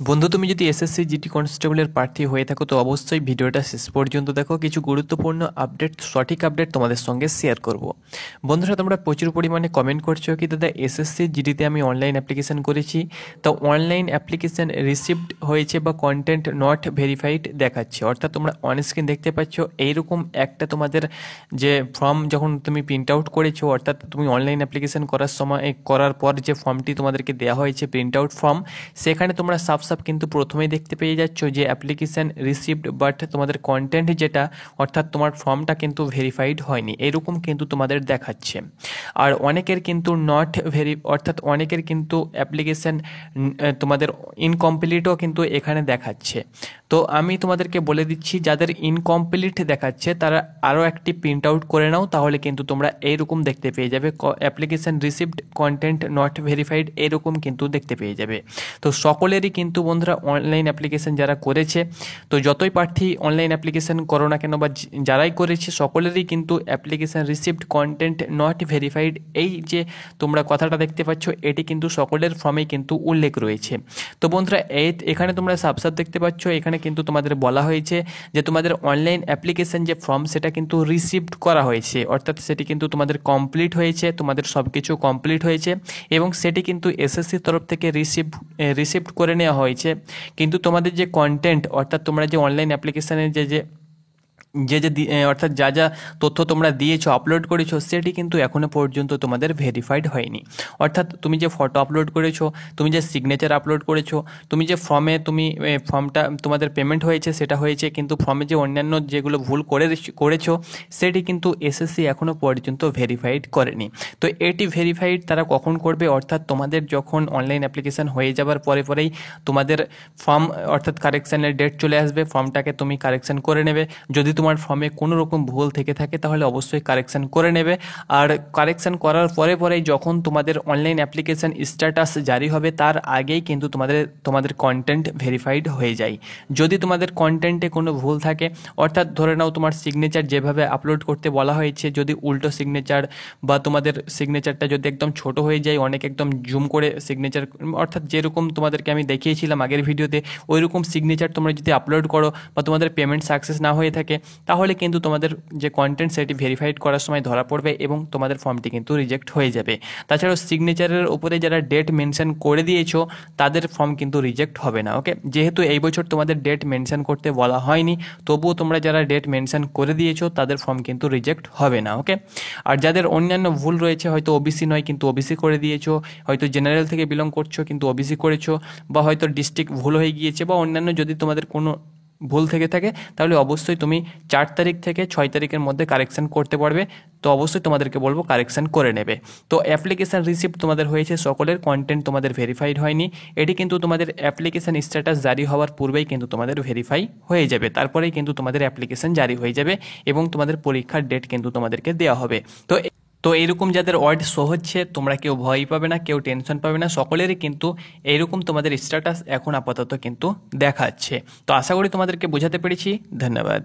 বন্ধু, তুমি যদি এসএসসি জিডি কনস্টেবলের প্রার্থী হয়ে থাকো তো অবশ্যই ভিডিওটা শেষ পর্যন্ত দেখো। কিছু গুরুত্বপূর্ণ আপডেট, সঠিক আপডেট তোমাদের সঙ্গে শেয়ার করব। বন্ধুরা, তোমরা প্রচুর পরিমাণে কমেন্ট করছো কি দাদা এসএসসি জিডিতে আমি অনলাইন অ্যাপ্লিকেশন করেছি, তো অনলাইন অ্যাপ্লিকেশন রিসিভড হয়েছে বা কন্টেন্ট নট ভেরিফাইড দেখাচ্ছে। অর্থাৎ তোমরা অনস্ক্রিন দেখতে পাচ্ছ এইরকম একটা তোমাদের যে ফর্ম যখন তুমি প্রিন্ট আউট করেছো, অর্থাৎ তুমি অনলাইন অ্যাপ্লিকেশন করার সময় করার পর যে ফর্মটি তোমাদেরকে দেওয়া হয়েছে প্রিন্ট আউট ফর্ম, সেখানে তোমরা সাফ কিন্তু প্রথমেই দেখতে পেয়ে যাচ্ছ যে অ্যাপ্লিকেশন রিসিভড বাট তোমাদের কন্টেন্ট যেটা অর্থাৎ তোমার ফর্মটা কিন্তু ভেরিফাইড হয়নি, এরকম কিন্তু তোমাদের দেখাচ্ছে। আর অনেকের কিন্তু নট অর্থাৎ অনেকের কিন্তু অ্যাপ্লিকেশন তোমাদের ইনকমপ্লিটও কিন্তু এখানে দেখাচ্ছে। তো আমি তোমাদেরকে বলে দিচ্ছি, যাদের ইনকমপ্লিট দেখাচ্ছে তারা আরও একটি প্রিন্ট আউট করে নাও, তাহলে কিন্তু তোমরা এইরকম দেখতে পেয়ে যাবে application received content not verified, এরকম কিন্তু দেখতে পেয়ে যাবে। তো সকলেরই কিন্তু বন্ধুরা অনলাইন অ্যাপ্লিকেশন যারা করেছে, তো যতই প্রার্থী অনলাইন অ্যাপ্লিকেশন করো না কেন বা যারাই করেছে সকলেরই কিন্তু application received content not verified এই যে তোমরা কথাটা দেখতে পাচ্ছ, এটি কিন্তু সকলের ফর্মেই কিন্তু উল্লেখ রয়েছে। তো বন্ধুরা এখানে তোমরা সাব দেখতে পাচ্ছ, এখানে কিন্তু তোমাদের বলা হয়েছে যে তোমাদের অনলাইন অ্যাপ্লিকেশন যে ফর্ম সেটা কিন্তু রিসিভড করা হয়েছে, অর্থাৎ সেটি কিন্তু তোমাদের কমপ্লিট হয়েছে, তোমাদের সব কিছু কমপ্লিট হয়েছে এবং সেটি কিন্তু এসএসসির তরফ থেকে রিসিভড করে নেওয়া হয়েছে। কিন্তু তোমাদের যে কন্টেন্ট অর্থাৎ তোমরা যে অনলাইন অ্যাপ্লিকেশানের অর্থাৎ যা যা তথ্য তোমরা দিয়েছো, আপলোড করেছো, সেটি কিন্তু এখনও পর্যন্ত তোমাদের ভেরিফাইড হয়নি। অর্থাৎ তুমি যে ফটো আপলোড করেছো, তুমি যে সিগনেচার আপলোড করেছো, তুমি যে ফর্মটা তোমাদের পেমেন্ট হয়েছে সেটা হয়েছে, কিন্তু ফর্মে যে অন্যান্য যেগুলো ভুল করেছো সেটি কিন্তু এসএসসি এখনও পর্যন্ত ভেরিফাইড করেনি। তো এটি ভেরিফাইড তারা কখন করবে? অর্থাৎ তোমাদের যখন অনলাইন অ্যাপ্লিকেশান হয়ে যাবার পরেই তোমাদের ফর্ম অর্থাৎ কারেকশানের ডেট চলে আসবে, ফর্মটাকে তুমি কারেকশান করে নেবে। যদি তোমার ফর্মে কোনো রকম ভুল থেকে থাকে তাহলে অবশ্যই কারেকশান করে নেবে। আর কারেকশান করার পরেই যখন তোমাদের অনলাইন অ্যাপ্লিকেশান স্ট্যাটাস জারি হবে তার আগেই কিন্তু তোমাদের কন্টেন্ট ভেরিফাইড হয়ে যায়। যদি তোমাদের কন্টেন্টে কোনো ভুল থাকে, অর্থাৎ ধরে নাও তোমার সিগনেচার যেভাবে আপলোড করতে বলা হয়েছে যদি উল্টো সিগনেচার বা তোমাদের সিগনেচারটা যদি একদম ছোট হয়ে যায়, অনেক একদম জুম করে সিগনেচার, অর্থাৎ যেরকম তোমাদেরকে আমি দেখিয়েছিলাম আগের ভিডিওতে ওই রকম সিগনেচার তোমরা যদি আপলোড করো বা তোমাদের পেমেন্ট সাকসেস না হয়ে থাকে, তাহলে কিন্তু তোমাদের যে কন্টেন্ট সেটি ভেরিফাইড করার সময় ধরা পড়বে এবং তোমাদের ফর্মটি কিন্তু রিজেক্ট হয়ে যাবে। তাছাড়াও সিগনেচারের উপরে যারা ডেট মেনশন করে দিয়েছো তাদের ফর্ম কিন্তু রিজেক্ট হবে না। ওকে, যেহেতু এই বছর তোমাদের ডেট মেনশন করতে বলা হয়নি, তবুও তোমরা যারা ডেট মেনশন করে দিয়েছো তাদের ফর্ম কিন্তু রিজেক্ট হবে না। ওকে, আর যাদের অন্যান্য ভুল রয়েছে, হয়তো ওবিসি নয় কিন্তু ওবিসি করে দিয়েছো, হয়তো জেনারেল থেকে বিলং করছো কিন্তু ওবিসি করেছো, বা হয়তো ডিস্ট্রিক্ট ভুল হয়ে গিয়েছে বা অন্যান্য যদি তোমাদের কোনো ভুল থেকে থাকে, তাহলে অবশ্যই তুমি 4 তারিখ থেকে 6 তারিখের মধ্যে কারেকশান করতে পারবে। তো অবশ্যই তোমাদেরকে বলবো কারেকশান করে নেবে। তো অ্যাপ্লিকেশান রিসিপ্ট তোমাদের হয়েছে, সকলের কন্টেন্ট তোমাদের ভেরিফাইড হয়নি, এটি কিন্তু তোমাদের অ্যাপ্লিকেশান স্ট্যাটাস জারি হওয়ার পূর্বেই কিন্তু তোমাদের ভেরিফাই হয়ে যাবে, তারপরেই কিন্তু তোমাদের অ্যাপ্লিকেশান জারি হয়ে যাবে এবং তোমাদের পরীক্ষার ডেট কিন্তু তোমাদেরকে দেওয়া হবে। তো এইরকম যাদের ওয়ার্ড শো হচ্ছে, তোমরা কেউ ভয় পাবে না, কেউ টেনশন পাবে না, সকলেরই কিন্তু এইরকম তোমাদের স্ট্যাটাস এখন আপাতত কিন্তু দেখাচ্ছে। তো আশা করি তোমাদেরকে বোঝাতে পেরেছি। ধন্যবাদ।